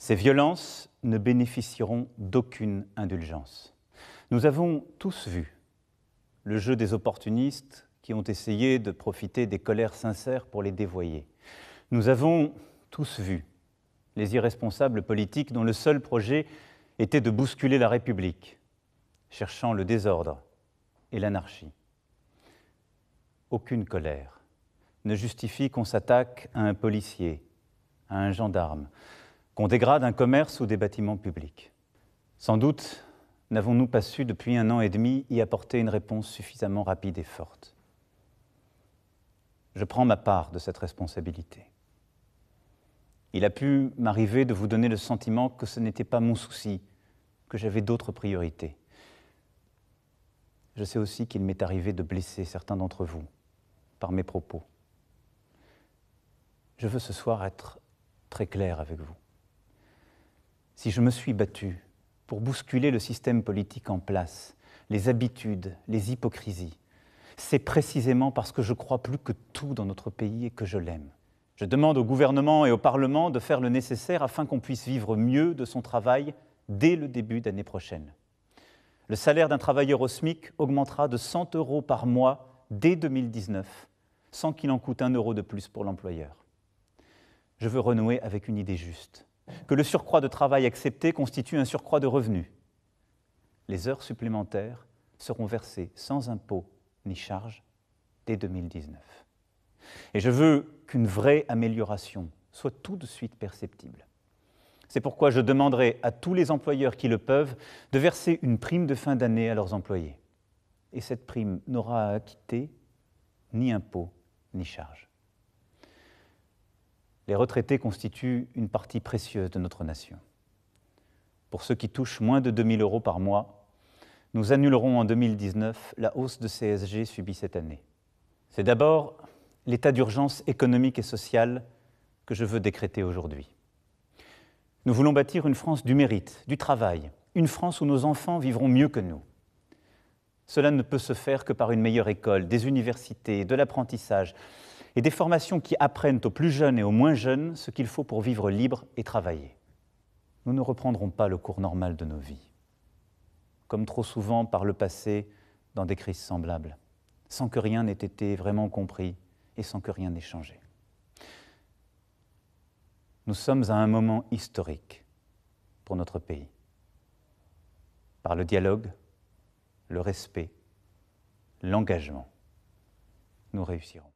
Ces violences ne bénéficieront d'aucune indulgence. Nous avons tous vu le jeu des opportunistes qui ont essayé de profiter des colères sincères pour les dévoyer. Nous avons tous vu les irresponsables politiques dont le seul projet était de bousculer la République, cherchant le désordre et l'anarchie. Aucune colère ne justifie qu'on s'attaque à un policier, à un gendarme, qu'on dégrade un commerce ou des bâtiments publics. Sans doute n'avons-nous pas su depuis 1 an et demi y apporter une réponse suffisamment rapide et forte. Je prends ma part de cette responsabilité. Il a pu m'arriver de vous donner le sentiment que ce n'était pas mon souci, que j'avais d'autres priorités. Je sais aussi qu'il m'est arrivé de blesser certains d'entre vous par mes propos. Je veux ce soir être très clair avec vous. Si je me suis battu pour bousculer le système politique en place, les habitudes, les hypocrisies, c'est précisément parce que je crois plus que tout dans notre pays et que je l'aime. Je demande au gouvernement et au Parlement de faire le nécessaire afin qu'on puisse vivre mieux de son travail dès le début d'année prochaine. Le salaire d'un travailleur au SMIC augmentera de 100 € par mois dès 2019, sans qu'il en coûte 1 € de plus pour l'employeur. Je veux renouer avec une idée juste, que le surcroît de travail accepté constitue un surcroît de revenus. Les heures supplémentaires seront versées sans impôt ni charge dès 2019. Et je veux qu'une vraie amélioration soit tout de suite perceptible. C'est pourquoi je demanderai à tous les employeurs qui le peuvent de verser une prime de fin d'année à leurs employés. Et cette prime n'aura à acquitter ni impôt ni charge. Les retraités constituent une partie précieuse de notre nation. Pour ceux qui touchent moins de 2 000 € par mois, nous annulerons en 2019 la hausse de CSG subie cette année. C'est d'abord l'état d'urgence économique et sociale que je veux décréter aujourd'hui. Nous voulons bâtir une France du mérite, du travail, une France où nos enfants vivront mieux que nous. Cela ne peut se faire que par une meilleure école, des universités, de l'apprentissage et des formations qui apprennent aux plus jeunes et aux moins jeunes ce qu'il faut pour vivre libre et travailler. Nous ne reprendrons pas le cours normal de nos vies, comme trop souvent par le passé dans des crises semblables, sans que rien n'ait été vraiment compris et sans que rien n'ait changé. Nous sommes à un moment historique pour notre pays. Par le dialogue, le respect, l'engagement, nous réussirons.